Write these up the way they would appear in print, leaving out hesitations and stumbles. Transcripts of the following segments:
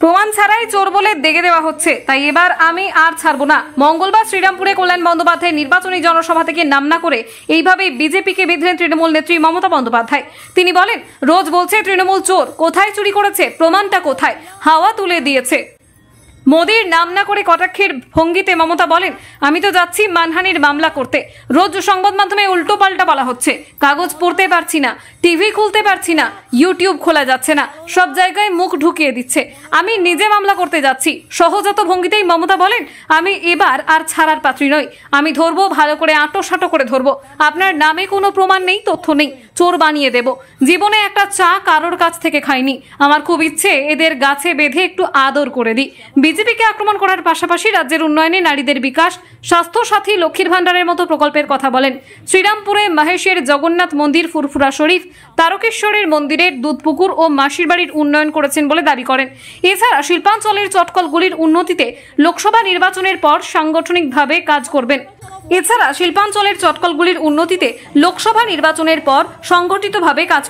প্রমাণ ছাড়াই চোর বলে দেগে দেওয়া হচ্ছে, তাই এবার আমি আর ছাড়বো না। মঙ্গলবার শ্রীরামপুরে কল্যাণ বন্দ্যোপাধ্যায় নির্বাচনী জনসভা থেকে নাম না করে এইভাবেই বিজেপিকে বিঁধলেন তৃণমূল নেত্রী মমতা বন্দ্যোপাধ্যায়। তিনি বলেন, রোজ বলছে তৃণমূল চোর, কোথায় চুরি করেছে, প্রমাণটা কোথায়? হাওয়া তুলে দিয়েছে। মোদির নাম না করে কটাক্ষের ভঙ্গিতে মমতা বলেন, আমি তো যাচ্ছি মানহানির মামলা করতে। রোজ সংবাদ মাধ্যমে উল্টো পাল্টা বলা হচ্ছে, কাগজ পড়তে পারছি না, টিভি খুলতে পারছি না, ইউটিউব খোলা যাচ্ছে না, সব জায়গায় মুখ ঢুকিয়ে দিচ্ছে। আমি নিজে মামলা করতে যাচ্ছি। সহজাত ভঙ্গিতেই মমতা বলেন, আমি এবার আর ছাড়ার পাত্রী নই, আমি ধরবো, ভালো করে আঁটো সাঁটো করে ধরবো। আপনার নামে কোনো প্রমাণ নেই, তথ্য নেই, চোর বানিয়ে দেব। জীবনে একটা চা কারোর কাছ থেকে খাইনি, আমার খুব ইচ্ছে এদের গাছে বেঁধে একটু আদর করে দিই। বিজেপিকে আক্রমণ করার পাশাপাশি রাজ্যের উন্নয়নে, নারীদের বিকাশ, স্বাস্থ্য সাথী, লক্ষ্মীর ভান্ডারের মতো প্রকল্পের কথা বলেন। শ্রীরামপুরে মহেশের জগন্নাথ মন্দির, ফুরফুরা শরীফ, তারকেশ্বরের মন্দিরের দুধপুকুর ও মাসির বাড়ির উন্নয়ন করেছেন বলে দাবি করেন। এছাড়া শিল্পাঞ্চলের চটকলগুলির উন্নতিতে লোকসভা নির্বাচনের পর সাংগঠনিকভাবে কাজ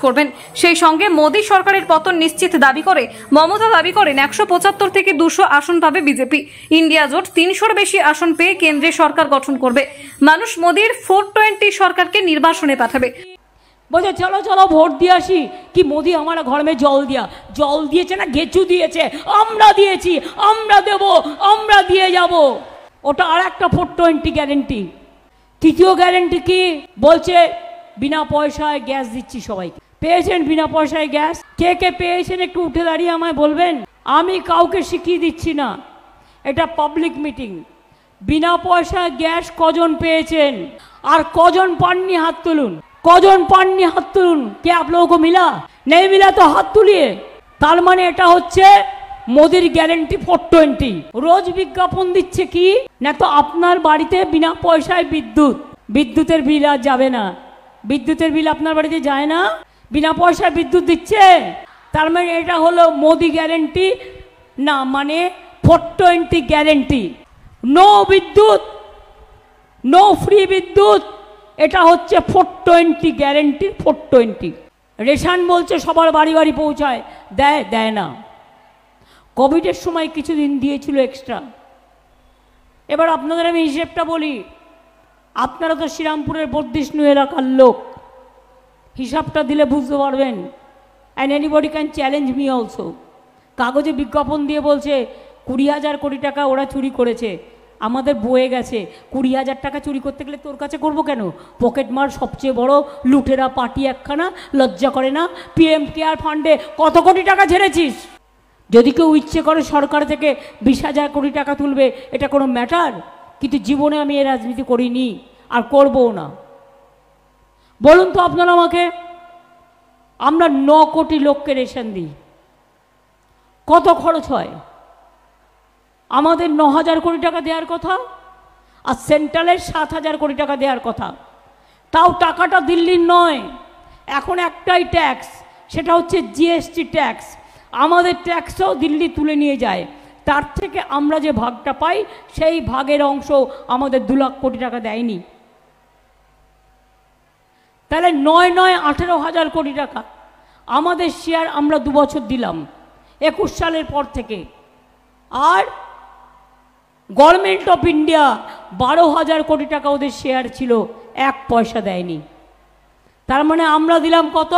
করবেন। সেই সঙ্গে মোদী সরকারের পতন নিশ্চিত দাবি করে মমতা দাবি করেন 175 থেকে 200 আসন পাবে বিজেপি। ইন্ডিয়া জোট 300-র বেশি আসন পেয়ে কেন্দ্রে সরকার গঠন করবে। মানুষ মোদীর 420 সরকারকে নির্বাসনে পাঠাবে। বলছে চলো চলো ভোট দিয়ে আসি। কি মোদি আমার ঘর মে জল দিয়েছে না গেচু দিয়েছে? আমরা দিয়েছি, আমরা দেব, আমরা দিয়ে যাব। ওটা আর একটা 420 গ্যারেন্টি। তৃতীয় গ্যারেন্টি কি বলছে? বিনা পয়সায় গ্যাস দিচ্ছি সবাইকে। পেয়েছেন বিনা পয়সায় গ্যাস? কে কে পেয়েছেন একটু উঠে দাঁড়িয়ে আমায় বলবেন। আমি কাউকে শিখিয়ে দিচ্ছি না, এটা পাবলিক মিটিং। বিনা পয়সায় গ্যাস কজন পেয়েছেন আর কজন পাননি হাত তুলুন। কজন পাননি হাত তুলুন। কে আপ লোগों को मिला? नहीं मिला तो হাত তুলিয়ে। তার মানে এটা হচ্ছে মোদির গ্যারেন্টি 420। রোজ বিজ্ঞাপন দিচ্ছে কি না, তো আপনার বাড়িতে বিনা পয়সায় বিদ্যুতের বিল আর যাবে না। বিদ্যুতের বিল আপনার বাড়িতে যায় না, বিনা পয়সায় বিদ্যুৎ দিচ্ছে। তার মানে এটা হলো মোদি গ্যারেন্টি না, মানে 420 গ্যারেন্টি। নো বিদ্যুৎ, নো ফ্রি বিদ্যুৎ, এটা হচ্ছে 420 গ্যারেন্টি। 420 রেশন বলছে সবার বাড়ি বাড়ি পৌঁছায়, দেয় না। কোভিডের সময় কিছুদিন দিয়েছিল এক্সট্রা। এবার আপনাদের আমি হিসেবটা বলি, আপনারা তো শ্রীরামপুরের বর্ধিষ্ণু এলাকার লোক, হিসাবটা দিলে বুঝতে পারবেন। And anybody can challenge me also. কাগজে বিজ্ঞাপন দিয়ে বলছে 20,000 কোটি টাকা ওরা চুরি করেছে, আমাদের বয়ে গেছে। 20,000 টাকা চুরি করতে গেলে তোর কাছে করবো কেন? পকেট মার সবচেয়ে বড় লুটেরা পার্টি একখানা, লজ্জা করে না? পিএম কেয়ার ফান্ডে কত কোটি টাকা ঝেড়েছিস? যদি কেউ ইচ্ছে করে সরকার থেকে 20,000 কোটি টাকা তুলবে, এটা কোনো ম্যাটার? কিন্তু জীবনে আমি এই রাজনীতি করিনি আর করবও না। বলুন তো আপনারা আমাকে, আমরা 9 কোটি লোককে রেশন দিই, কত খরচ হয়? আমাদের 9,000 কোটি টাকা দেওয়ার কথা, আর সেন্ট্রালের 7,000 কোটি টাকা দেওয়ার কথা। তাও টাকাটা দিল্লির নয়, এখন একটাই ট্যাক্স, সেটা হচ্ছে জিএসটি ট্যাক্স। আমাদের ট্যাক্সও দিল্লি তুলে নিয়ে যায়। তার থেকে আমরা যে ভাগটা পাই, সেই ভাগের অংশ আমাদের 2 লাখ কোটি টাকা দেয়নি। তাহলে 9 18,000 কোটি টাকা আমাদের শেয়ার আমরা 2 বছর দিলাম, 21 সালের পর থেকে। আর গভর্নমেন্ট অফ ইন্ডিয়া 12,000 কোটি টাকা ওদের শেয়ার ছিল, 1 পয়সা দেয়নি। তার মানে আমরা দিলাম কত?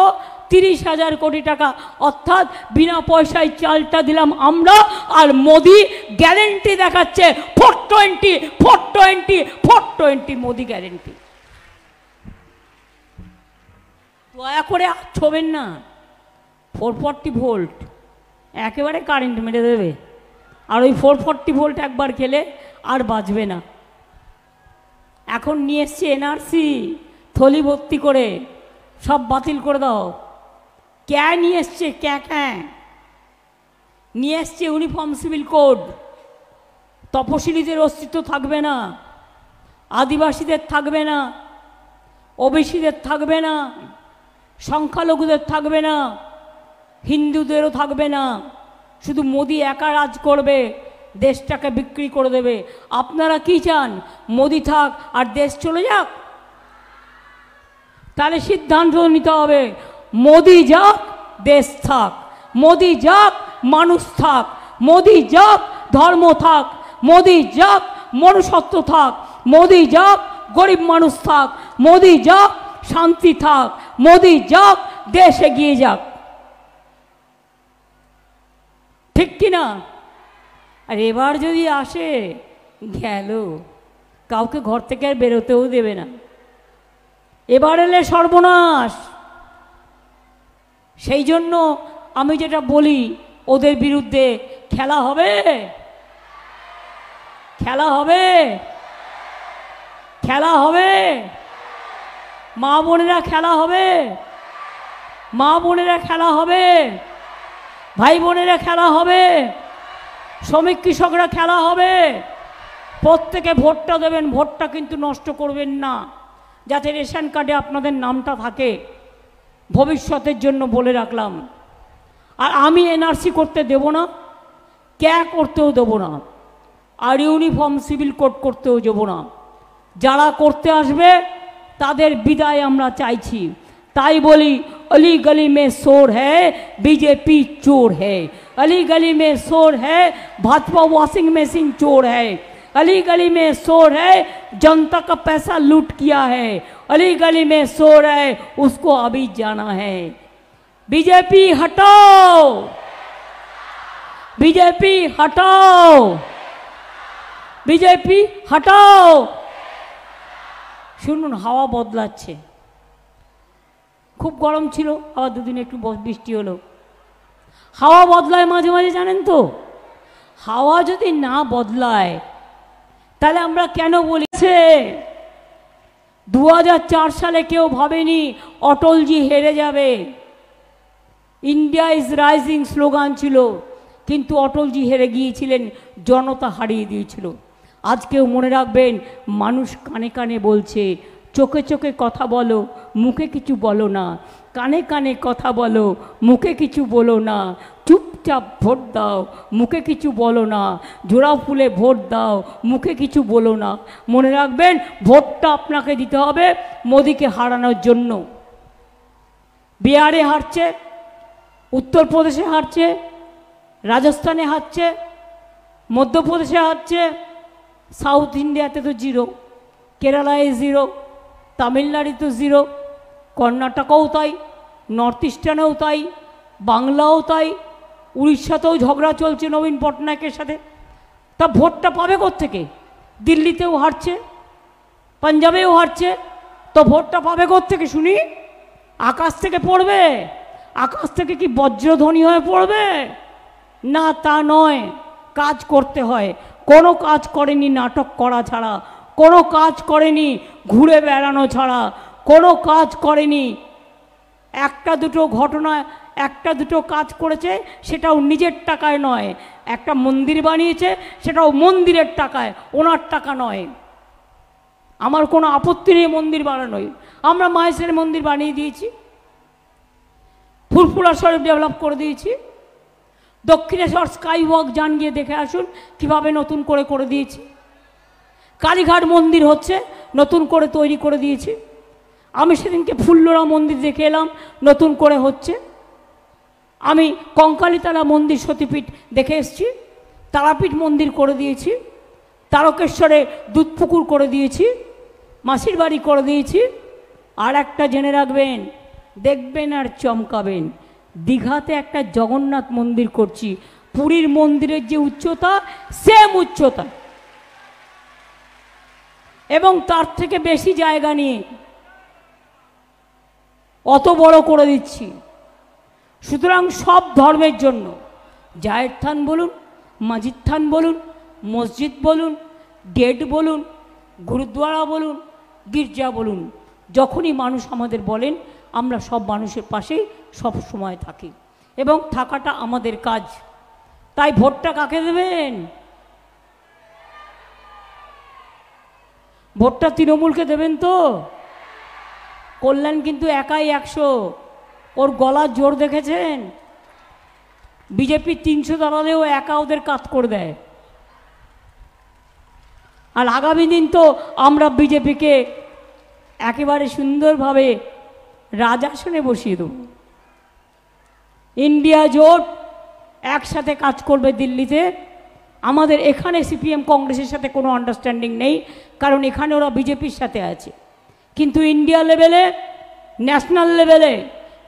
30,000 কোটি টাকা। অর্থাৎ বিনা পয়সায় চালটা দিলাম আমরা, আর মোদি গ্যারেন্টি দেখাচ্ছে 420 মোদি গ্যারেন্টি। দয়া করে ছোবেন না। 440 ভোল্ট একেবারে কারেন্ট মেরে দেবে। আর ওই 440 ভোল্ট একবার খেলে আর বাঁচবে না। এখন নিয়ে এসছে এনআরসি, থলি ভর্তি করে সব বাতিল করে দাও। ক্যা নিয়ে এসছে, ক্যা নিয়ে এসছে ইউনিফর্ম সিভিল কোড। তপশিলীদের অস্তিত্ব থাকবে না, আদিবাসীদের থাকবে না, ওবিসিদের থাকবে না, সংখ্যালঘুদের থাকবে না, হিন্দুদেরও থাকবে না। শুধু মোদি একা রাজ করবে, দেশটাকে বিক্রি করে দেবে। আপনারা কি চান? মোদি থাক আর দেশ চলে যাক? তাহলে সিদ্ধান্ত নিতে হবে, মোদি যাক দেশ থাক, মোদি যাক মানুষ থাক। মোদি যাক ধর্ম থাক, মোদি যাক মনুষ্যত্ব থাক, মোদি যাক গরিব মানুষ থাক, মোদি যাক শান্তি থাক, মোদি যাক দেশ এগিয়ে যাক। ঠিক কিনা? আর এবার যদি আসে গেল, কাউকে ঘর থেকে আর বেরোতেও দেবে না। এবার এলে সর্বনাশ। সেই জন্য আমি যেটা বলি, ওদের বিরুদ্ধে খেলা হবে, খেলা হবে, খেলা হবে, মা বোনেরা খেলা হবে, মা বোনেরা খেলা হবে, ভাই বোনেরা খেলা হবে, শ্রমিক কৃষকরা খেলা হবে। প্রত্যেকে ভোটটা দেবেন, ভোটটা কিন্তু নষ্ট করবেন না, যাতে রেশন কার্ডে আপনাদের নামটা থাকে। ভবিষ্যতের জন্য বলে রাখলাম। আর আমি এনআরসি করতে দেব না, ক্যা করতেও দেব না, আর ইউনিফর্ম সিভিল কোড করতেও দেব না। যারা করতে আসবে তাদের বিদায় আমরা চাইছি। তাই বলি, अली गली में शोर है बीजेपी चोर है, अली गली में शोर है भाजपा वॉशिंग मशीन चोर है, अली गली में शोर है जनता का पैसा लूट किया है, अली गली में शोर है उसको अभी जाना है। बीजेपी हटाओ, बीजेपी हटाओ, बीजेपी हटाओ। শুনুন, হাওয়া বদলাচ্ছে। খুব গরম ছিল, আবার দুদিন একটু বৃষ্টি হলো। হাওয়া বদলায় মাঝে মাঝে, জানেন তো? হাওয়া যদি না বদলায় তাহলে আমরা কেন বলিছে 2004 সালে কেউ ভাবেনি অটলজি হেরে যাবে। ইন্ডিয়া ইজ রাইজিং স্লোগান ছিল, কিন্তু অটলজি হেরে গিয়েছিলেন, জনতা হারিয়ে দিয়েছিল। আজকেও মনে রাখবেন, মানুষ কানে কানে বলছে, চোখে চোখে কথা বলো, মুখে কিছু বলো না, কানে কানে কথা বলো, মুখে কিছু বলো না, চুপচাপ ভোট দাও, মুখে কিছু বলো না, জোড়া ফুলে ভোট দাও, মুখে কিছু বলো না। মনে রাখবেন, ভোটটা আপনাকে দিতে হবে মোদিকে হারানোর জন্য। বিহারে হারছে, উত্তরপ্রদেশে হারছে, রাজস্থানে হারছে, মধ্যপ্রদেশে হারছে, সাউথ ইন্ডিয়াতে তো জিরো, কেরালায় জিরো, তামিলনাড়ু তো জিরো, কর্ণাটকও তাই, নর্থ ইস্টার্নেও তাই, বাংলাও তাই, উড়িষ্যাতেও ঝগড়া চলছে নবীন পটনায়কের সাথে। তা ভোটটা পাবে কোত্থেকে? দিল্লিতেও হারছে, পাঞ্জাবেও হারছে, তো ভোটটা পাবে কোত্থেকে শুনি? আকাশ থেকে পড়বে? আকাশ থেকে কি বজ্রধ্বনি হয়ে পড়বে? না, তা নয়। কাজ করতে হয়। কোনো কাজ করেনি নাটক করা ছাড়া, কোনো কাজ করেনি ঘুরে বেড়ানো ছাড়া, কোনো কাজ করেনি। একটা দুটো ঘটনা, একটা দুটো কাজ করেছে, সেটাও নিজের টাকায় নয়। একটা মন্দির বানিয়েছে, সেটাও মন্দিরের টাকায়, ওনার টাকা নয়। আমার কোনো আপত্তি নেই মন্দির বানানোয়। আমরা মায়ের মন্দির বানিয়ে দিয়েছি, ফুরফুরা শরীফ ডেভেলপ করে দিয়েছি, দক্ষিণেশ্বর স্কাই ওয়াক যান, গিয়ে দেখে আসুন কীভাবে নতুন করে দিয়েছি। কালীঘাট মন্দির হচ্ছে, নতুন করে তৈরি করে দিয়েছি। আমি সেদিনকে ফুল্লরা মন্দির দেখে এলাম, নতুন করে হচ্ছে। আমি কঙ্কালীতলা মন্দির সতীপীঠ দেখে এসেছি, তারাপীঠ মন্দির করে দিয়েছি, তারকেশ্বরে দুধপুকুর করে দিয়েছি, মাসির বাড়ি করে দিয়েছি। আর একটা জেনে রাখবেন, দেখবেন আর চমকাবেন, দীঘাতে একটা জগন্নাথ মন্দির করছি। পুরীর মন্দিরের যে উচ্চতা, সেম উচ্চতা, এবং তার থেকে বেশি জায়গা নিয়ে অত বড় করে দিচ্ছি। সুতরাং সব ধর্মের জন্য, জায়ের থান বলুন, মাজিদ থান বলুন, মসজিদ বলুন, গেট বলুন, গুরুদ্বারা বলুন, গির্জা বলুন, যখনই মানুষ আমাদের বলেন, আমরা সব মানুষের পাশেই সব সময় থাকি, এবং থাকাটা আমাদের কাজ। তাই ভোটটা কাকে দেবেন? ভোটটা তৃণমূলকে দেবেন তো? কল্যাণ কিন্তু একাই 100, ওর গলার জোর দেখেছেন? বিজেপি 300 দাঁড়ালেও একা ওদের কাজ করে দেয়। আর আগামী দিন তো আমরা বিজেপিকে একেবারে সুন্দরভাবে রাজাসনে বসিয়ে দেব। ইন্ডিয়া জোট একসাথে কাজ করবে দিল্লিতে। আমাদের এখানে সিপিএম কংগ্রেসের সাথে কোনো আন্ডারস্ট্যান্ডিং নেই, কারণ এখানে ওরা বিজেপির সাথে আছে। কিন্তু ইন্ডিয়া লেভেলে, ন্যাশনাল লেভেলে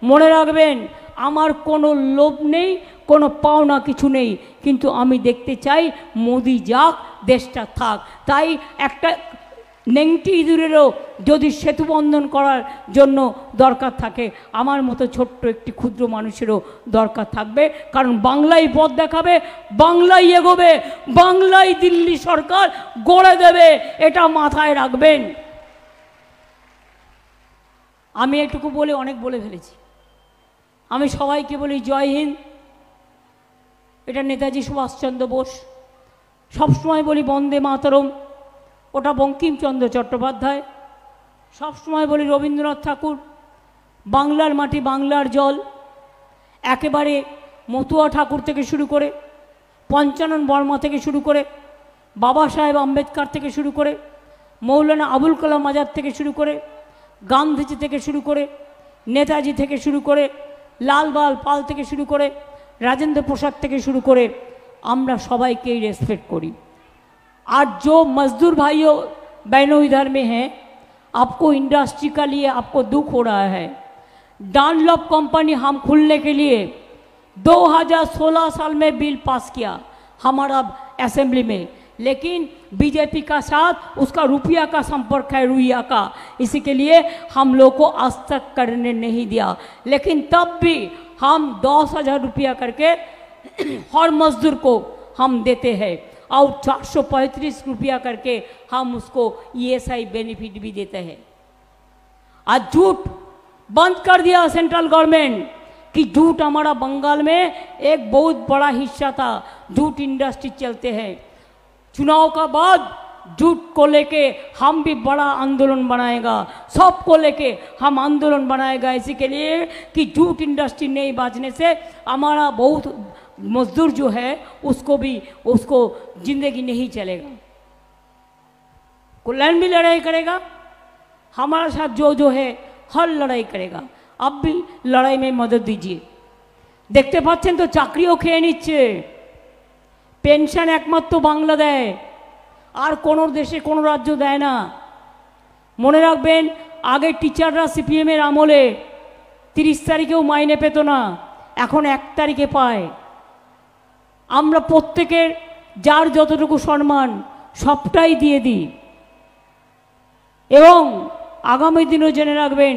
মনে রাখবেন, আমার কোনো লোভ নেই, কোনো পাওনা কিছু নেই, কিন্তু আমি দেখতে চাই মোদি যাক, দেশটা থাক। তাই একটা নেংটি ইঁদুরেরও যদি সেতু বন্ধন করার জন্য দরকার থাকে, আমার মতো ছোট্ট একটি ক্ষুদ্র মানুষেরও দরকার থাকবে। কারণ বাংলাই পথ দেখাবে, বাংলাই এগোবে, বাংলাই দিল্লি সরকার গড়ে দেবে, এটা মাথায় রাখবেন। আমি এটুকু বলে অনেক বলে ফেলেছি। আমি সবাইকে বলি জয় হিন্দ। এটা নেতাজি সুভাষচন্দ্র বোস। সবসময় বলি বন্দে মাতরম, ওটা বঙ্কিমচন্দ্র চট্টোপাধ্যায়। সবসময় বলি রবীন্দ্রনাথ ঠাকুর। বাংলার মাটি বাংলার জল, একেবারে মতুয়া ঠাকুর থেকে শুরু করে, পঞ্চানন বর্মা থেকে শুরু করে, বাবা সাহেব আম্বেদকর থেকে শুরু করে, মৌলানা আবুল কালাম আজাদ থেকে শুরু করে, গান্ধীজি থেকে শুরু করে, নেতাজি থেকে শুরু করে, লালবাল পাল থেকে শুরু করে, राजेंद्र प्रसाद থেকে শুরু করে আমরা সবাইকেই রেসপেক্ট করি। आज जो मजदूर भाइयों बहनों इधर में हैं, आपको इंडस्ट्री का लिए आपको दुख हो रहा है। डानलॉप कंपनी हम खुलने के लिए 2016 साल में बिल पास किया हमारा असेंबली में, लेकिन बीजेपी का साथ उसका रुपया का संपर्क है, रुपया का, इसी के लिए हम लोग को आज तक करने नहीं दिया। लेकिन तब भी हम 10,000 रुपया करके हर मजदूर को हम देते हैं और 435 रुपया करके हम उसको ESI बेनिफिट भी देते हैं। आज झूठ बंद कर दिया सेंट्रल गवर्नमेंट कि झूठ हमारा बंगाल में एक बहुत बड़ा हिस्सा था, झूठ इंडस्ट्री चलते हैं। चुनाव का बाद झूठ को लेके हम भी बड़ा आंदोलन बनाएगा, सबको लेके हम आंदोलन बनाएगा, इसी के लिए कि झूठ इंडस्ट्री नहीं बाजने से हमारा बहुत मजदूर जो है उसको जिंदगी नहीं चलेगा। कल्याण भी लड़ाई करेगा, हमारा साथ जो है हर लड़ाई करेगा। अब भी लड़ाई में मदद दीजिए। देखते पाচ্ছেন तो চাকরিও খেয়ে নিচ্ছে, पेंशन एकमात्र बांगला देय, और कोनो देशे कोनो राज्य देय ना। मने राखबेन आगे टीचाररा सीपीएम एर आमले 30 तारिखेও माइने पेत ना, एखन 1 तारिखे पाय। আমরা প্রত্যেকের যার যতটুকু সম্মান সবটাই দিয়ে দিই, এবং আগামী দিনও জেনে রাখবেন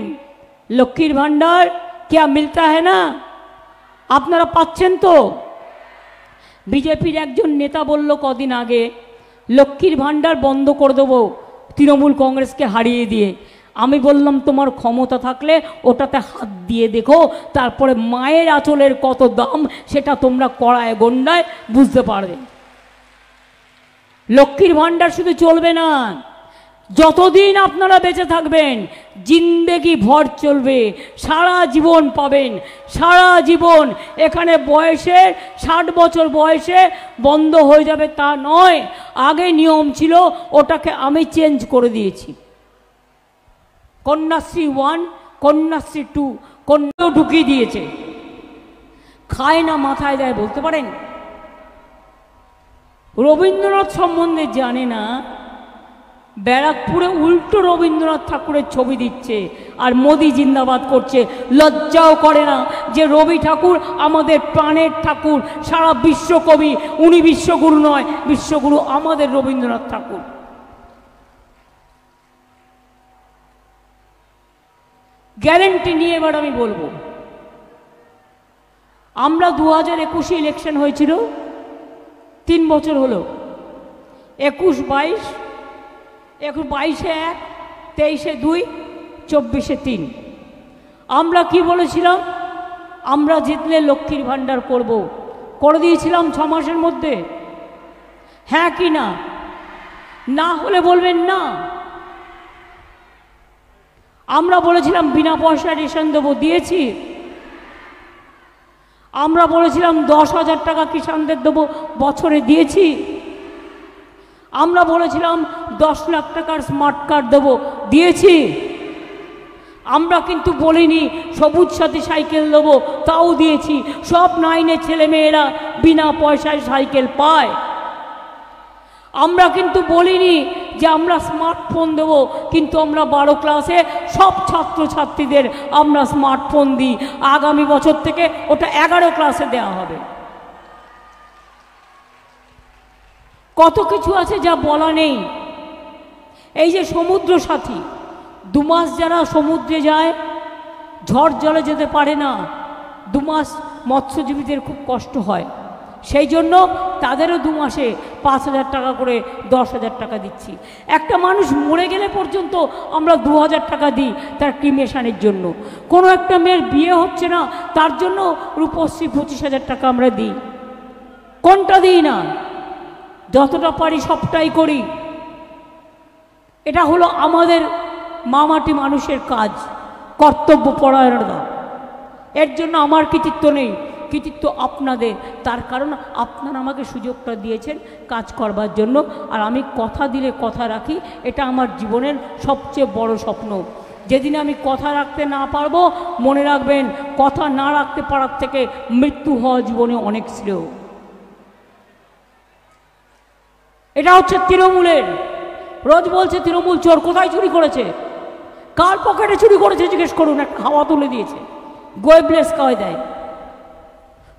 লক্ষ্মীর ভান্ডার क्या मिलता है ना, আপনারা পাচ্ছেন তো। বিজেপির একজন নেতা বলল কদিন আগে লক্ষ্মীর ভান্ডার বন্ধ করে দেবো তৃণমূল কংগ্রেসকে হারিয়ে দিয়ে। আমি বললাম তোমার ক্ষমতা থাকলে ওটাতে হাত দিয়ে দেখো, তারপরে মায়ের আঁচলের কত দাম সেটা তোমরা কড়ায় গন্ডায় বুঝতে পারবে। লক্ষ্মীর ভান্ডার শুধু চলবে না, যতদিন আপনারা বেঁচে থাকবেন জিন্দেগি ভর চলবে, সারা জীবন পাবেন, সারা জীবন। এখানে বয়সে 60 বছর বয়সে বন্ধ হয়ে যাবে তা নয়, আগে নিয়ম ছিল, ওটাকে আমি চেঞ্জ করে দিয়েছি। কন্যাশ্রী 1, কন্যাশ্রী 2, কন্যাও ঢুকিয়ে দিয়েছে। খায় না মাথায় দেয় বলতে পারেন। রবীন্দ্রনাথ সম্বন্ধে জানে না, ব্যারাকপুরে উল্টো রবীন্দ্রনাথ ঠাকুরের ছবি দিচ্ছে আর মোদি জিন্দাবাদ করছে। লজ্জাও করে না যে রবি ঠাকুর আমাদের প্রাণের ঠাকুর, সারা বিশ্বকবি, উনি বিশ্বগুরু নয়, বিশ্বগুরু আমাদের রবীন্দ্রনাথ ঠাকুর। গ্যারেন্টি নিয়ে এবার আমি বলবো, আমরা 2021 ইলেকশন হয়েছিল, 3 বছর হলো, 21-22, 22-এ 1, 23-এ 2, 24-এ 3। আমরা কি বলেছিলাম? আমরা জিতলে লক্ষ্মীর ভান্ডার করব, করে দিয়েছিলাম 6 মাসের মধ্যে। হ্যাঁ কি না? না হলে বলবেন না। আমরা বলেছিলাম বিনা পয়সা রেশন দেবো, দিয়েছি। আমরা বলেছিলাম 10,000 টাকা কিষানদের দেবো, বছরে দিয়েছি। আমরা বলেছিলাম 10 লাখ টাকার স্মার্ট কার্ড দেবো, দিয়েছি। আমরা কিন্তু বলিনি সবুজ সাথী সাইকেল দেবো, তাও দিয়েছি। সব 9-এর ছেলে মেয়েরা বিনা পয়সায় সাইকেল পায়। আমরা কিন্তু বলিনি যে আমরা স্মার্টফোন দেব, কিন্তু আমরা 12 ক্লাসে সব ছাত্রছাত্রীদের আমরা স্মার্টফোন দিই। আগামী বছর থেকে ওটা 11 ক্লাসে দেওয়া হবে। কত কিছু আছে যা বলা নেই। এই যে সমুদ্র সাথী, 2 মাস যারা সমুদ্রে যায়, ঝড় জলে যেতে পারে না, 2 মাস মৎস্যজীবীদের খুব কষ্ট হয়। সেই জন্য তাদেরও 2 মাসে 5,000 টাকা করে 10,000 টাকা দিচ্ছি। একটা মানুষ মরে গেলে পর্যন্ত আমরা 2,000 টাকা দিই তার ক্রিমেশনের জন্য। কোনো একটা মেয়ের বিয়ে হচ্ছে না, তার জন্য রূপশ্রী 25,000 টাকা আমরা দিই। কোনটা দিই না? যতটা পারি সবটাই করি। এটা হলো আমাদের মামাটি মানুষের কাজ, কর্তব্য পরায়ণতা। এর জন্য আমার কৃতিত্ব নেই, কৃতিত্ব আপনাদের। তার কারণ আপনারা আমাকে সুযোগটা দিয়েছেন কাজ করবার জন্য, আর আমি কথা দিলে কথা রাখি। এটা আমার জীবনের সবচেয়ে বড় স্বপ্ন। যেদিন আমি কথা রাখতে না পারবো, মনে রাখবেন, কথা না রাখতে পারার থেকে মৃত্যু হওয়া জীবনে অনেক শ্রেয়। এটা হচ্ছে তৃণমূলের। রোজ বলছে তৃণমূল চোর। কোথায় চুরি করেছে? কার পকেটে চুরি করেছে জিজ্ঞেস করুন। একটা হাওয়া তুলে দিয়েছে, গোয়েবলেস কায়দায়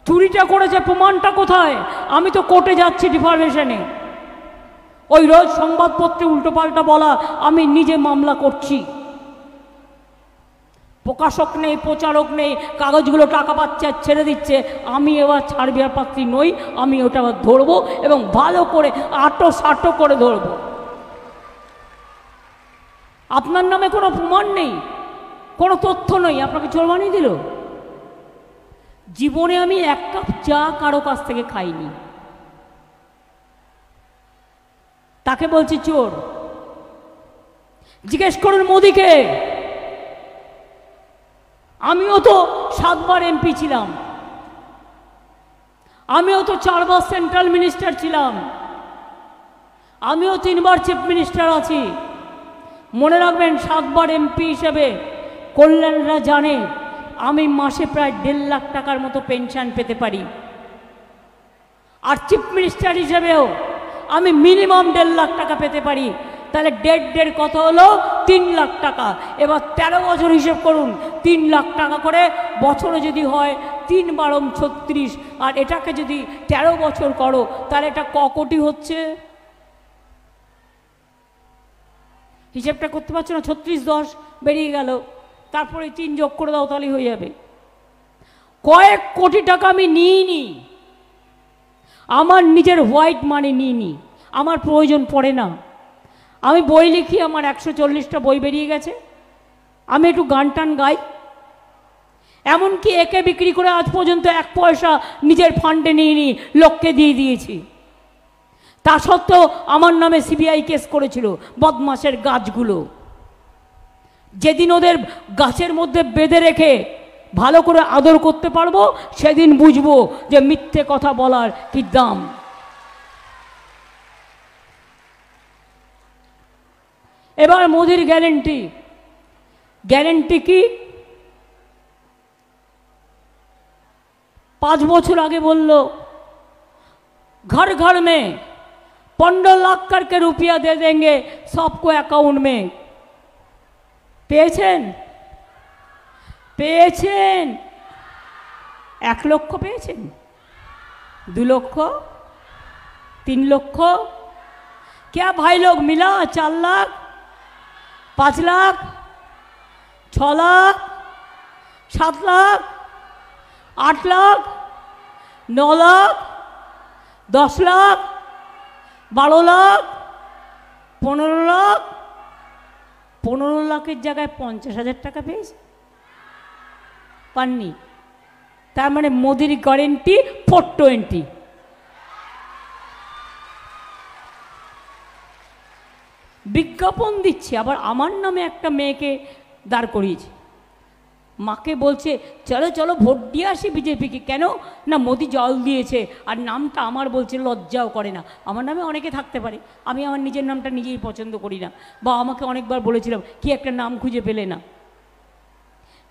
চুরিটা করেছে। প্রমাণটা কোথায়? আমি তো কোর্টে যাচ্ছি ডিফরমেশনে। ওই রোজ সংবাদপত্রে উল্টোপাল্টা বলা, আমি নিজে মামলা করছি। প্রকাশক নেই, প্রচারক নেই, কাগজগুলো টাকা পাচ্ছে আর ছেড়ে দিচ্ছে। আমি এবার ছাড়বিয়ার পাত্রী নই, আমি ওটা আবার ধরবো এবং ভালো করে আটো করে ধরবো। আপনার নামে কোনো প্রমাণ নেই, কোনো তথ্য নেই, আপনাকে চোর বানিয়ে দিল। জীবনে আমি 1 কাপ চা কারো কাছ থেকে খাইনি, তাকে বলছি চোর। জিজ্ঞেস করুন মোদিকে। আমিও তো 7 বার এমপি ছিলাম, আমিও তো 4 বার সেন্ট্রাল মিনিস্টার ছিলাম, আমিও 3 বার চিফ মিনিস্টার আছি। মনে রাখবেন, 7 বার এমপি হিসেবে কল্যাণরা জানে আমি মাসে প্রায় 1.5 লাখ টাকার মতো পেনশন পেতে পারি। আর চিফ মিনিস্টার হিসেবেও আমি মিনিমাম 1.5 লাখ টাকা পেতে পারি। তাহলে দেড় কত হলো? 3 লাখ টাকা। এবার 13 বছর হিসেব করুন, 3 লাখ টাকা করে বছরে যদি হয় 3 বারম 36, আর এটাকে যদি 13 বছর করো, তাহলে এটা ক কোটি হচ্ছে? হিসেবটা করতে পারছো না? 36 10 বেরিয়ে গেল, তারপরে 3 যোগ করে দাও, তাহলে হয়ে যাবে। কয়েক কোটি টাকা আমি নিইনি, আমার নিজের হোয়াইট মানি নিইনি, আমার প্রয়োজন পড়ে না। আমি বই লিখি, আমার 140টা বই বেরিয়ে গেছে। আমি একটু গান টান গাই, এমনকি একে বিক্রি করে আজ পর্যন্ত 1 পয়সা নিজের ফান্ডে নিইনি, লোককে দিয়ে দিয়েছি। তা সত্ত্বেও আমার নামে সিবিআই কেস করেছিল, বদমাশের গাছগুলো। যেদিন ওদের গাছের মধ্যে বেঁধে রেখে ভালো করে আদর করতে পারবো, সেদিন বুঝবো যে মিথ্যে কথা বলার কি দাম। এবার মোদির গ্যারেন্টি কি? 5 বছর আগে বলল घर घर में 15 लाख करके रुपया दे देंगे सबको अकाउंट में। পেয়েছেন? 1 লক্ষ পেয়েছেন, 2 লক্ষ, 3 লক্ষ? क्या भाई लोग मिला? 4 लाख, 5 लाख, 6 लाख, 7 लाख, 8 लाख, 9 लाख, 10 लाख, 12 लाख, 15 लाख? 15 লাখের জায়গায় 50,000 টাকা পেয়েছে, পাননি। তার মানে মোদির গ্যারেন্টি 420। বিজ্ঞাপন দিচ্ছে, আবার আমার নামে একটা মেয়েকে দাঁড় করিয়েছে। মাকে বলছে চলো চলো ভোট দিয়ে আসি বিজেপিকে। কেন না, মোদি জল দিয়েছে, আর নামটা আমার বলছে, লজ্জাও করে না। আমার নামে অনেকে থাকতে পারে, আমি আমার নিজের নামটা নিজেই পছন্দ করি না। বা আমাকে অনেকবার বলেছিলাম কি একটা নাম খুঁজে পেলে না।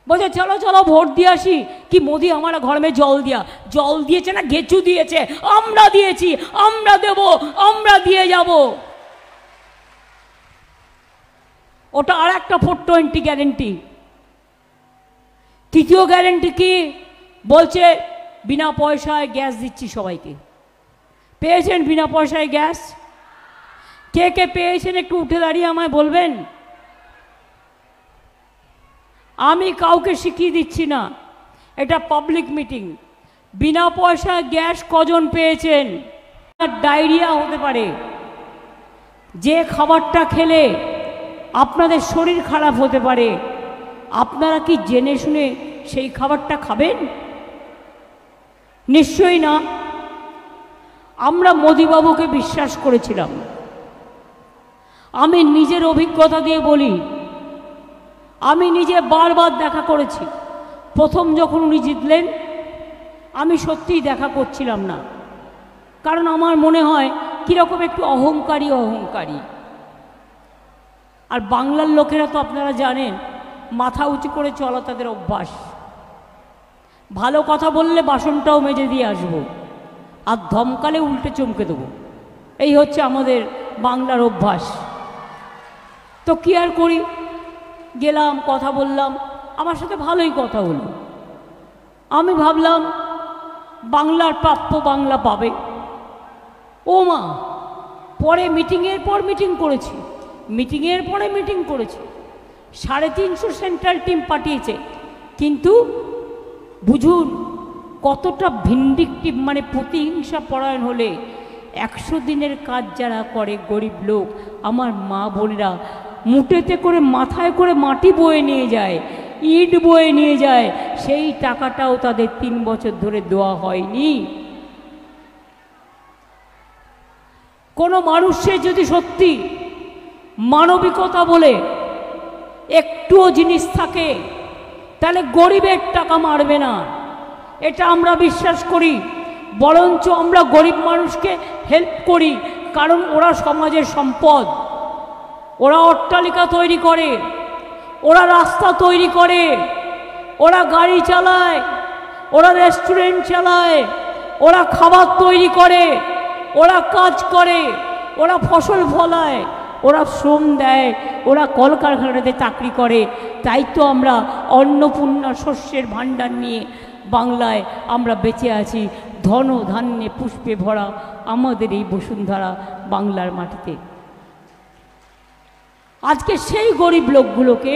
বলছে চলো চলো ভোট দিয়ে আসি, কি মোদি আমার ঘর মে জল দিয়েছে না গেচু দিয়েছে, আমরা দিয়েছি, আমরা দেব, আমরা দিয়ে যাব। ওটা আর একটা 420 গ্যারেন্টি। তৃতীয় গ্যারেন্টি কি? বলছে বিনা পয়সায় গ্যাস দিচ্ছি সবাইকে। পেয়েছেন বিনা পয়সায় গ্যাস? কে কে পেয়েছেন একটু উঠে দাঁড়িয়ে আমায় বলবেন। আমি কাউকে শিখিয়ে দিচ্ছি না, এটা পাবলিক মিটিং। বিনা পয়সায় গ্যাস কজন পেয়েছেন? ডায়রিয়া হতে পারে, যে খাবারটা খেলে আপনাদের শরীর খারাপ হতে পারে, আপনারা কি জেনে শুনে সেই খাবারটা খাবেন? নিশ্চয়ই না। আমরা মোদিবাবুকে বিশ্বাস করেছিলাম। আমি নিজের অভিজ্ঞতা দিয়ে বলি, আমি নিজে বারবার দেখা করেছি। প্রথম যখন উনি জিতলেন আমি সত্যিই দেখা করছিলাম না, কারণ আমার মনে হয় কীরকম একটু অহংকারী। আর বাংলার লোকেরা তো আপনারা জানেন, মাথা উঁচু করে চলা তাদের অভ্যাস। ভালো কথা বললে বাসনটাও মেজে দিয়ে আসবো, আর ধমকালে উল্টে চমকে দেবো। এই হচ্ছে আমাদের বাংলার অভ্যাস। তো কি আর করি, গেলাম, কথা বললাম, আমার সাথে ভালোই কথা হলো। আমি ভাবলাম বাংলার প্রাপ্য বাংলা পাবে। ও মা, পরে মিটিংয়ের পর মিটিং করেছি, মিটিংয়ের পরে মিটিং করেছি, 350 সেন্ট্রাল টিম পাঠিয়েছে। কিন্তু বুঝুন কতটা ভিন্ডিকটিভ, মানে প্রতিহিংসা পরায়ণ হলে 100 দিনের কাজ যারা করে গরিব লোক, আমার মা বোনেরা মুটেতে করে মাথায় করে মাটি বয়ে নিয়ে যায়, ইট বয়ে নিয়ে যায়, সেই টাকাটাও তাদের 3 বছর ধরে দেওয়া হয়নি। কোনো মানুষের যদি সত্যি মানবিকতা বলে একটুও জিনিস থাকে, তাহলে গরিবের টাকা মারবে না, এটা আমরা বিশ্বাস করি। বরঞ্চ আমরা গরিব মানুষকে হেল্প করি, কারণ ওরা সমাজের সম্পদ। ওরা অট্টালিকা তৈরি করে, ওরা রাস্তা তৈরি করে, ওরা গাড়ি চালায়, ওরা রেস্টুরেন্ট চালায়, ওরা খাবার তৈরি করে, ওরা কাজ করে, ওরা ফসল ফলায়, ওরা শ্রম দেয়, ওরা কলকারখানাতে চাকরি করে। তাই তো আমরা অন্নপূর্ণা শস্যের ভাণ্ডার নিয়ে বাংলায় আমরা বেঁচে আছি, ধন ধান্যে পুষ্পে ভরা আমাদের এই বসুন্ধরা বাংলার মাটিতে। আজকে সেই গরিব লোকগুলোকে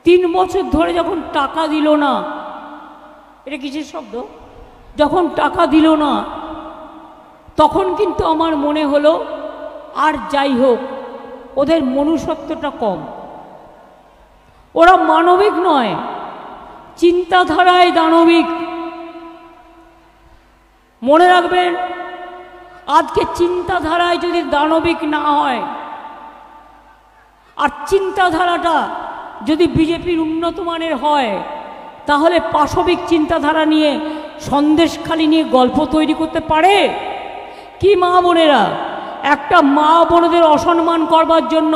3 বছর ধরে যখন টাকা দিল না, এটা কিসের শব্দ, যখন টাকা দিল না, তখন কিন্তু আমার মনে হলো আর যাই হোক, ওদের মনুষ্যত্বটা কম, ওরা মানবিক নয়, চিন্তাধারায় দানবিক। মনে রাখবেন, আজকে চিন্তাধারায় যদি দানবিক না হয়, আর চিন্তাধারাটা যদি বিজেপির উন্নত মানের হয়, তাহলে পাশবিক চিন্তাধারা নিয়ে সন্দেশখালি নিয়ে গল্প তৈরি করতে পারে কি? মা বোনেরা, একটা মা বোনদের অসম্মান করবার জন্য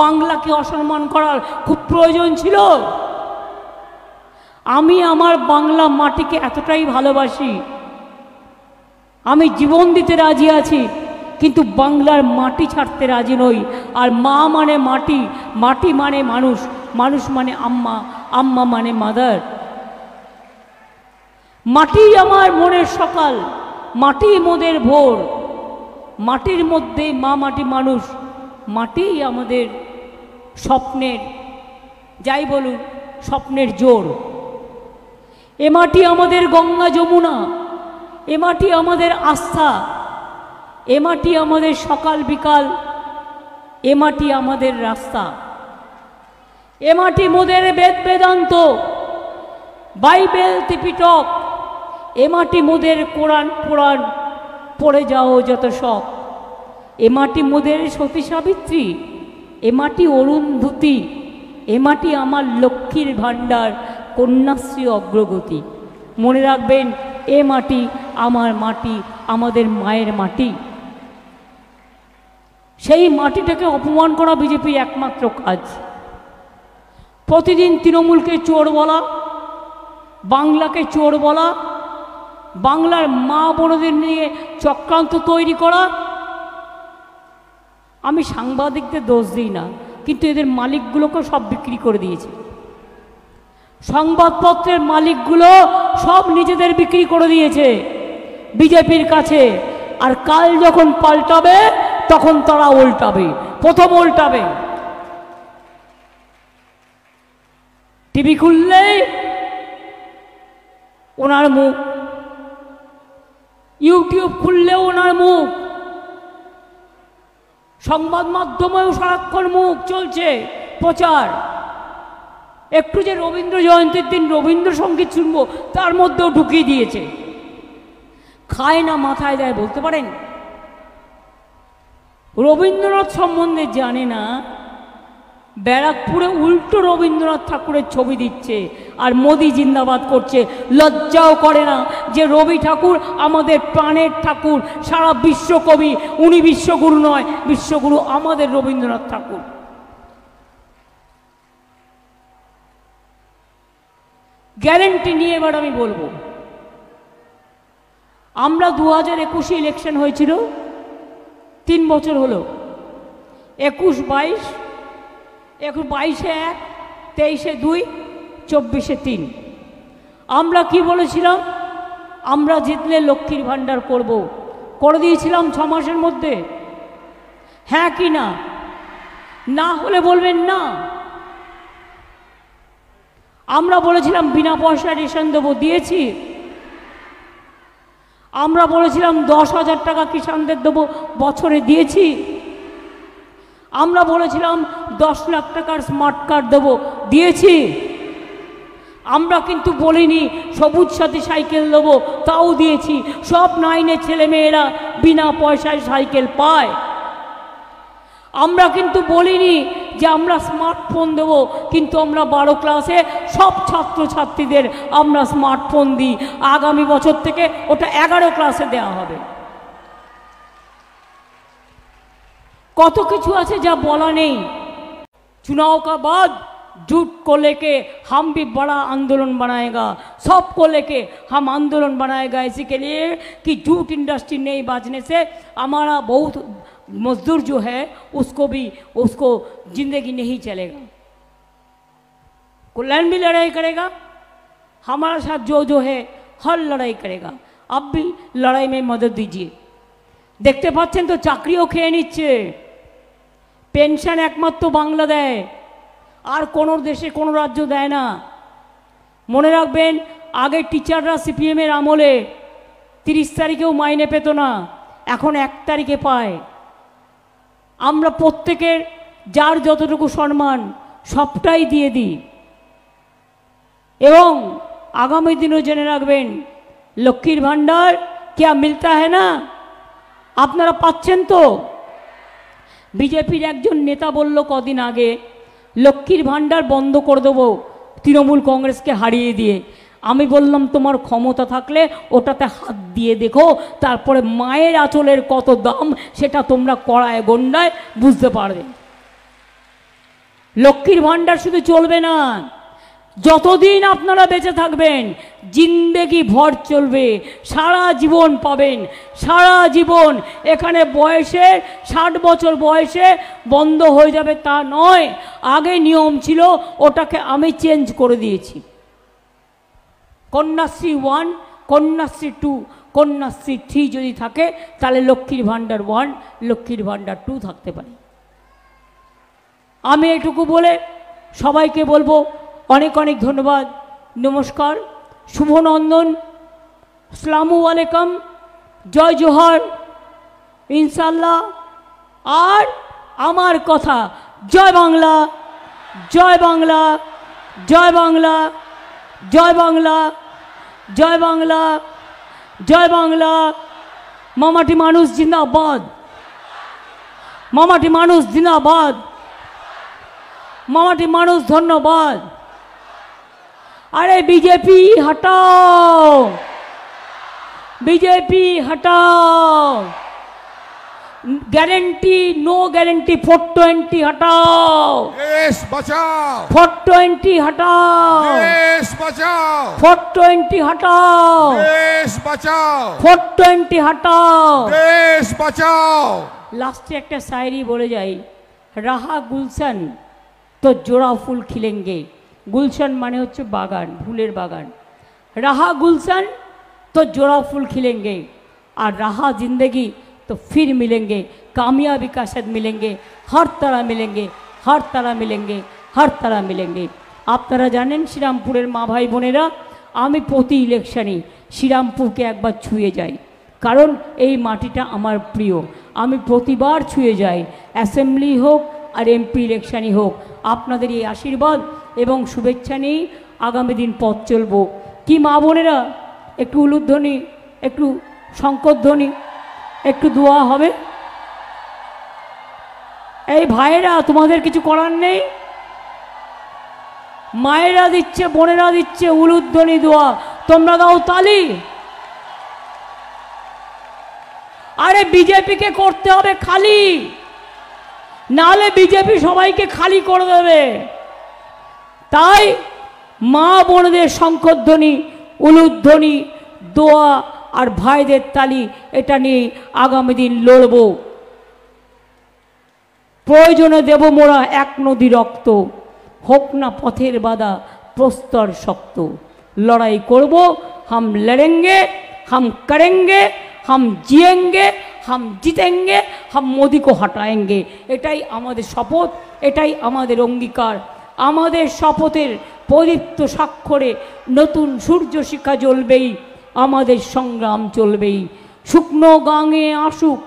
বাংলাকে অসম্মান করার খুব প্রয়োজন ছিল? আমি আমার বাংলা মাটিকে এতটাই ভালোবাসি, আমি জীবন দিতে রাজি আছি, কিন্তু বাংলার মাটি ছাড়তে রাজি নই। আর মা মানে মাটি, মাটি মানে মানুষ, মানুষ মানে আম্মা, আম্মা মানে মাদার। মাটি আমার মনের সকাল, মাটি মোদের ভোর, মাটির মধ্যে মা মাটি মানুষ, মাটি আমাদের স্বপ্নের, যাই বলুন, স্বপ্নের জোর। এ মাটি আমাদের গঙ্গা যমুনা, এ মাটি আমাদের আস্থা, এ মাটি আমাদের সকাল বিকাল, এ মাটি আমাদের রাস্তা, এ মাটি মোদের বেদ বেদান্ত, বাইবেল ত্রিপিটক, এ মাটি মোদের কোরআন পুরাণ, পড়ে যাও যত শখ। এ মাটি মোদের সতী সাবিত্রী, এ মাটি অরুন্ধতী, এ মাটি আমার লক্ষ্মীর ভাণ্ডার, কন্যাশ্রী অগ্রগতি। মনে রাখবেন, এ মাটি আমার মাটি, আমাদের মায়ের মাটি। সেই মাটিটাকে অপমান করা বিজেপির একমাত্র কাজ। প্রতিদিন তৃণমূলকে চোর বলা, বাংলাকে চোর বলা, বাংলার মা বোনদের নিয়ে চক্রান্ত তৈরি করা। আমি সাংবাদিকদের দোষ দিই না, কিন্তু এদের মালিকগুলোকে সব বিক্রি করে দিয়েছে। সংবাদপত্রের মালিকগুলো সব নিজেদের বিক্রি করে দিয়েছে বিজেপির কাছে। আর কাল যখন পাল্টাবে তখন তারা উল্টাবে, প্রথম উল্টাবে। টিভি খুললেই ওনার মুখ, ইউটিউব খুললেও ওনার মুখ, সংবাদ মাধ্যমেও সারাক্ষণ মুখ চলছে প্রচার। একটু যে রবীন্দ্র জয়ন্তীর দিন রবীন্দ্রসঙ্গীত শুনবো তার মধ্যেও ঢুকিয়ে দিয়েছে। খায় না মাথায় দেয় বলতে পারেন? রবীন্দ্রনাথ সম্বন্ধে জানে না, ব্যারাকপুরে উল্টো রবীন্দ্রনাথ ঠাকুরের ছবি দিচ্ছে আর মোদি জিন্দাবাদ করছে। লজ্জাও করে না যে রবি ঠাকুর আমাদের প্রাণের ঠাকুর, সারা বিশ্বকবি, উনি বিশ্বগুরু নয়, বিশ্বগুরু আমাদের রবীন্দ্রনাথ ঠাকুর। গ্যারেন্টি নিয়ে এবার আমি বলবো, আমরা 2021 ইলেকশন হয়েছিল, 3 বছর হলো, 21-22, 22-এ 1, 23-এ 2, 24-এ 3। আমরা কি বলেছিলাম? আমরা জিতলে লক্ষ্মীর ভাণ্ডার করব, করে দিয়েছিলাম 6 মাসের মধ্যে। হ্যাঁ কি না? না হলে বলবেন না। আমরা বলেছিলাম বিনা পয়সায় রেশন দেবো, দিয়েছি। আমরা বলেছিলাম 10,000 টাকা কিষাণদের দেবো, বছরে দিয়েছি। আমরা বলেছিলাম 10 লাখ টাকার স্মার্ট কার্ড দেবো, দিয়েছি। আমরা কিন্তু বলিনি সবুজ সাথী সাইকেল দেবো, তাও দিয়েছি। সব 9-এর ছেলেমেয়েরা বিনা পয়সায় সাইকেল পায়। আমরা কিন্তু বলিনি যে আমরা স্মার্টফোন দেবো, কিন্তু আমরা 12 ক্লাসে সব ছাত্রছাত্রীদের আমরা স্মার্টফোন দিই। আগামী বছর থেকে ওটা 11 ক্লাসে দেওয়া হবে। কত কিছু আছে যা বলা নেই। चुनाव का बाद झूठ को लेके हम भी बड़ा आंदोलन बनाएगा, सबको लेके हम आंदोलन बनाएगा इसी के लिए कि झूठ इंडस्ट्री नहीं बाजने से हमारा बहुत मजदूर जो है उसको जिंदगी नहीं चलेगा। कल्याण भी लड़ाई करेगा, हमारा साथ जो है हर लड़ाई करेगा। अब भी लड़ाई में मदद दीजिए। देखते पाচ্ছেন তো চাকরিও খেয়ে নিচ্ছে, পেনশন একমাত্র বাংলা দেয়, আর কোনো দেশে কোনো রাজ্য দেয় না। মনে রাখবেন, আগে টিচাররা সিপিএমের আমলে 30 তারিখেও মাইনে পেত না, এখন 1 তারিখে পায়। আমরা প্রত্যেকের যার যতটুকু সম্মান সবটাই দিয়ে দিই। এবং আগামী দিনও জেনে রাখবেন, লক্ষ্মীর ভাণ্ডার क्या मिलता है ना, আপনারা পাচ্ছেন তো? বিজেপির একজন নেতা বলল কদিন আগে, লক্ষ্মীর ভাণ্ডার বন্ধ করে দেবো তৃণমূল কংগ্রেসকে হারিয়ে দিয়ে। আমি বললাম তোমার ক্ষমতা থাকলে ওটাতে হাত দিয়ে দেখো, তারপরে মায়ের আঁচলের কত দাম সেটা তোমরা কড়ায় গন্ডায় বুঝতে পারবে। লক্ষ্মীর ভাণ্ডার শুধু চলবে না, যতদিন আপনারা বেঁচে থাকবেন জিন্দেগি ভর চলবে, সারা জীবন পাবেন, সারা জীবন। এখানে বয়সে 60 বছর বয়সে বন্ধ হয়ে যাবে তা নয়। আগে নিয়ম ছিল, ওটাকে আমি চেঞ্জ করে দিয়েছি। কন্যাশ্রী 1, কন্যাশ্রী 2, কন্যাশ্রী 3 যদি থাকে তাহলে লক্ষ্মীর ভাণ্ডার 1, লক্ষ্মীর ভাণ্ডার 2 থাকতে পারে। আমি এটুকু বলে সবাইকে বলবো অনেক অনেক ধন্যবাদ, নমস্কার, শুভনন্দন, আসসালামু আলাইকুম, জয় জোহার, ইনশাল্লাহ। আর আমার কথা, জয় বাংলা, জয় বাংলা, জয় বাংলা, জয় বাংলা, জয় বাংলা, জয় বাংলা। মামাটি মানুষ জিন্দাবাদ, মামাটি মানুষ জিন্দাবাদ, মামাটি মানুষ ধন্যবাদ। अरे बीजेपी हटाओ, बीजेपी हटाओ। গ্যারেন্টি নো গ্যারেন্টি 420 হটাও, देश बचाओ, 420 হটাও, देश बचाओ, 420 হটাও, देश बचाओ, 420 হটাও। देश बचाओ। লাস্টে একটা শায়রি বলে যাই, রাহা গুলশান তো জোড়া ফুল খিলেঙ্গে। গুলশান মানে হচ্ছে বাগান, ফুলের বাগান। রাহা গুলশান তো জোড়া ফুল खिलेंगे और रहा जिंदगी तो फिर मिलेंगे, कामयाबी का साथ मिलेंगे, हर तरह मिलेंगे, हर तरह मिलेंगे, हर तरह मिलेंगे। আপনারা জানেন শ্রীরামপুরের মা ভাই বোনেরা, আমি প্রতি ইলেকশনে শ্রীরামপুরকে একবার ছুঁয়ে যাই, কারণ এই মাটিটা আমার প্রিয়। আমি প্রতিবার ছুঁয়ে যাই, অ্যাসেম্বলি হোক আর এমপি ইলেকশনই হোক। আপনাদের এই আশীর্বাদ এবং শুভেচ্ছা নিয়েই আগামী দিন পথ চলব। কি মা বোনেরা, একটু উলুধ্বনি, একটু শঙ্করধ্বনি, একটু দোয়া হবে। এই ভাইয়েরা, তোমাদের কিছু করার নেই, মায়েরা দিচ্ছে, বোনেরা দিচ্ছে উলুধ্বনি দোয়া, তোমরা দাও তালি। আরে বিজেপিকে করতে হবে খালি, নালে বিজেপি সবাইকে খালি করে দেবে। তাই মা বোনদের শঙ্করধ্বনি, উলুধ্বনি, দোয়া আর ভাইদের তালি, এটা নিয়ে আগামী দিন লড়ব। প্রয়োজনে দেব মোরা এক নদী রক্ত, হোক না পথের বাধা প্রস্তর শক্ত। লড়াই করব, হাম লড়েঙ্গে, হাম করেঙ্গে, হাম জিয়েঙ্গে, হাম জিতেঙ্গে, হাম মোদি কো হটাएंगे। এটাই আমাদের শপথ, এটাই আমাদের অঙ্গীকার। আমাদের শপথের প্রদীপ্ত স্বাক্ষরে নতুন সূর্য শিখা জ্বলবেই, আমাদের সংগ্রাম চলবেই। শুকনো গাঙে আসুক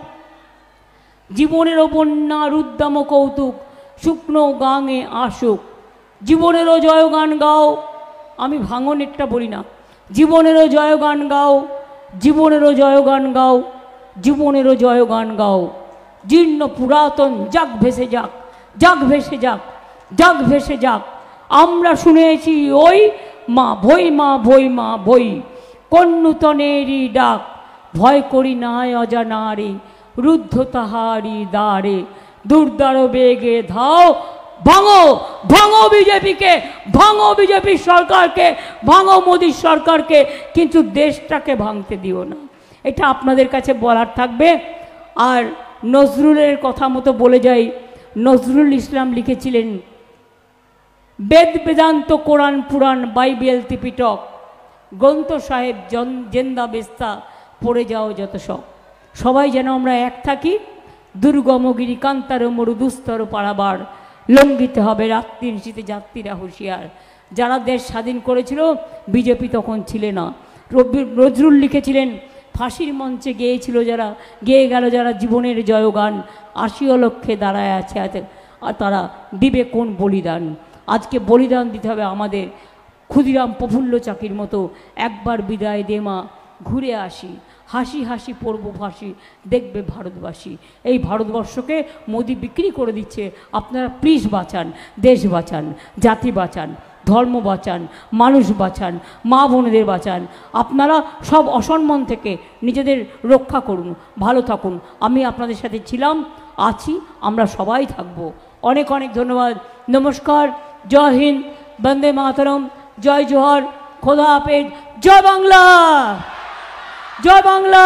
জীবনেরও বন্যার উদ্দাম কৌতুক, শুকনো গাঙে আসুক জীবনেরও জয়গান গাও। আমি ভাঙনেরটা বলি না, জীবনেরও জয়গান গাও, জীবনেরও জয়গান গাও, জীবনেরও জয়গান গাও। জীর্ণ পুরাতন যাক ভেসে যাক, যাক ভেসে যাক, যাক ভেসে যাক। আমরা শুনেছি ওই মা ভই, মা ভই, মা ভই, কোন নূতনেরই ডাক। ভয় করি নাই অজানারে, রুদ্ধ তাহারি দ্বারে। দুর্দার বেগে ধাও, ভাঙো ভাঙো বিজেপিকে, ভাঙো বিজেপি সরকারকে, ভাঙো মোদী সরকারকে, কিন্তু দেশটাকে ভাঙতে দিও না। এটা আপনাদের কাছে বলার থাকবে। আর নজরুলের কথা মতো বলে যাই, নজরুল ইসলাম লিখেছিলেন, বেদ বেদান্ত কোরআন পুরাণ বাইবেল ত্রিপিটক, গ্রন্থ সাহেব জেন্দা বেস্তা, পড়ে যাও যত সব। সবাই যেন আমরা এক থাকি। দুর্গমগিরি কান্তার মরু দুস্তর পারাবার, লঙ্ঘিতে হবে রাত্রির শীতে যাত্রীরা হুঁশিয়ার। যারা দেশ স্বাধীন করেছিল বিজেপি তখন ছিল না। নজরুল লিখেছিলেন, ফাঁসির মঞ্চে গেয়েছিল যারা, গেয়ে গেল যারা জীবনের জয়গান, ৮০ লক্ষে দাঁড়ায় আছে আর তারা দিবে কোন বলিদান। আজকে বলিদান দিতে হবে আমাদের। ক্ষুদিরাম প্রফুল্ল চাকির মতো একবার বিদায় দে মা, ঘুরে আসি, হাসি হাসি পড়ব ফাঁসি, দেখবে ভারতবাসী। এই ভারতবর্ষকে মোদি বিক্রি করে দিচ্ছে। আপনারা প্লিজ বাঁচান, দেশ বাঁচান, জাতি বাঁচান, ধর্ম বাঁচান, মানুষ বাঁচান, মা বোনেদের বাঁচান। আপনারা সব অসম্মান থেকে নিজেদের রক্ষা করুন, ভালো থাকুন। আমি আপনাদের সাথে ছিলাম, আছি, আমরা সবাই থাকব। অনেক অনেক ধন্যবাদ। নমস্কার, জয় হিন্দ, বন্দে মাতরম, জয় জোহর, খোদা হাফেজ, জয় বাংলা, জয় বাংলা,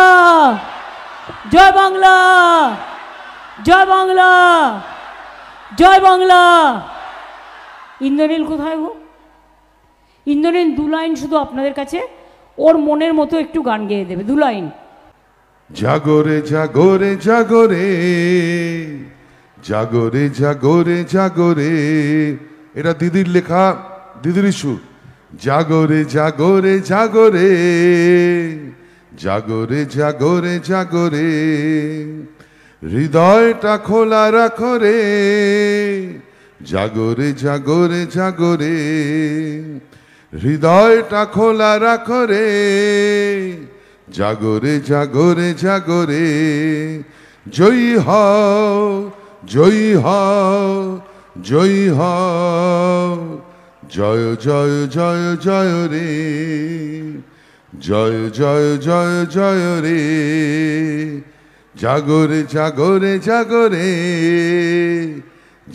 জয় বাংলা, জয় বাংলা, জয় বাংলা। ইন্দ্রনীল কোথায় গো? ইন্দ্রনীল 2 লাইন শুধু আপনাদের কাছে, ওর মনের মতো একটু গান গেয়ে দেবে, 2 লাইন। জাগরে জাগরে জাগরে, জাগরে জাগরে জাগরে, এটা দিদির লেখা, দিদির সুর। জাগরে জাগরে জাগরে, জাগরে জাগরে জাগরে, হৃদয়টা খোলা রাখো রে। জাগরে জাগরে জাগরে, হৃদয়টা খোলা রাখো রে। জাগরে জাগরে জাগরে, জয়ী হও, জয়ী হও, জয়ী হও। জয় জয় জয় জয় রে, জয় জয় জয় জয় রে, জাগরে জাগরে জাগরে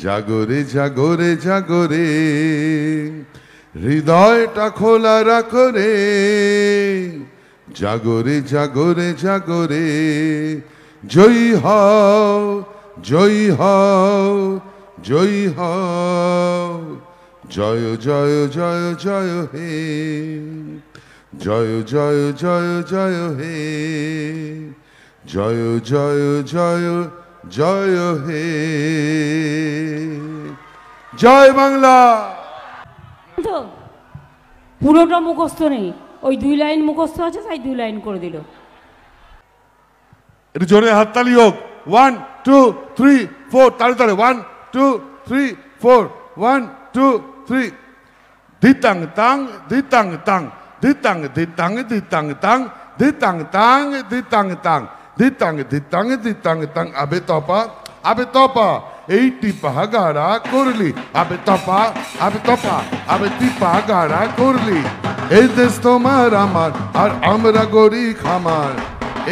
জাগরে জাগরে জাগরে হৃদয়টা খোলা রাখো রে জাগরে জাগরে জাগরে জয়ী হও জয়ী হও জয়ী হও জয় জয় জয় জয় হে জয় জয় জয় জয় হে জয় জয় জয় জয় হে জয় বাংলা। তো পুরোটা মুখস্থ নেই, ওই 2 লাইন মুখস্থ আছে, তাই 2 লাইন করে দিল। একটু জোরে হাততালি হোক। 1 2 3 4 তালে তালে 1 2 3 4 1 2 3 দিতাং তাং দিতাং তাং দিতাং দিতাং দিতাং তাং দিতাং তাং দিতাং তাং দিতাং দিতাং দিতাং তাং আবে তপা এইটি পাহাগারা করলি আবে তপা আবে পাহাগারা করলি এই দেশ তোমার আমার আর আমরা গরি খামার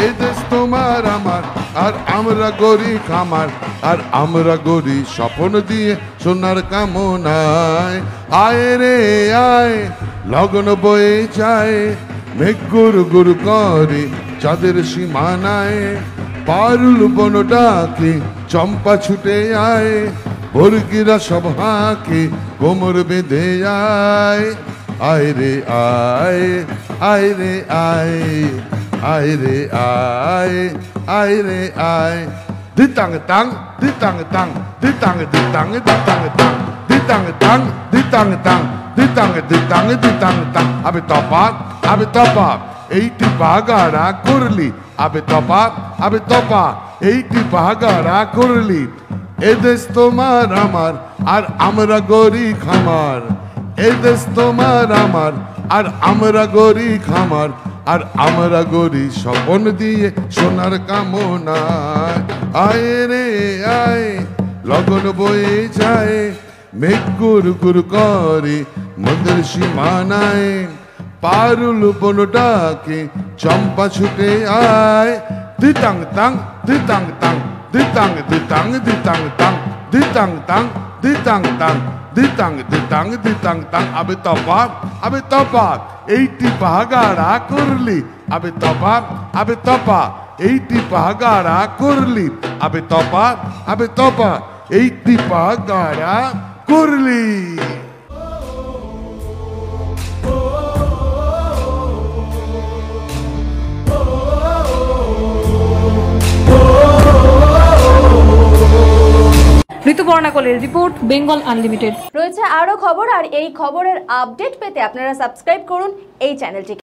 এই দেশ তোমার আমার আর আমরা গরি খামার আর আমরা গরি স্বপ্ন দিয়ে সোনার কামনায় আয় রে আয় লগন বয়ে যায় মেঘ গুরু গুরু করে চাঁদের সীমানায় পারুল বন ডাকে চম্পা ছুটে আয় বর্গিরা সব হাঁকে কোমর বেঁধে আয় আয় রে আয় আয় রে আয় আয় রে আয় আয় রে আয় দিতাং তাং দিতাং তাং দিতাং দিতাং দিতাং তাং দিতাং তাং দিতাং তাং দিতাং দিতাং দিতাং তাং আবে তপা এইটি বাগারা করলি আবে তপা এইটি বাগারা করলি এদেশ তোমার আমার আর আমরা গরি খামার এদেশ তোমার আমার আর আমরা গরি খামার আর আমরা গরি স্বপন দিয়ে সোনার কামনায় আয় রে আয় লগন বয়ে যায় মেঘ গুরু গুরু করে মন্দির সীমানায় পারুল বন ডাকে চম্পা ছুটে আয় দিতাং তাং দিতাং তাং দিতাং দিতাং দিতাং তাং দিতাং তাং দিতাং তাং দিতাং দিতাং দিতাং তাং আবে তপা এইটি পাহাগারা করলি আবে তপা এইটি পাহাগারা করলি আবে তপা এইটি পাহাগারা করলি। ঋতুপর্ণা কোলের রিপোর্ট, বেঙ্গল আনলিমিটেড। রয়েছে আরো খবর, আর এই খবরের আপডেট পেতে আপনারা সাবস্ক্রাইব করুন এই চ্যানেলটিকে।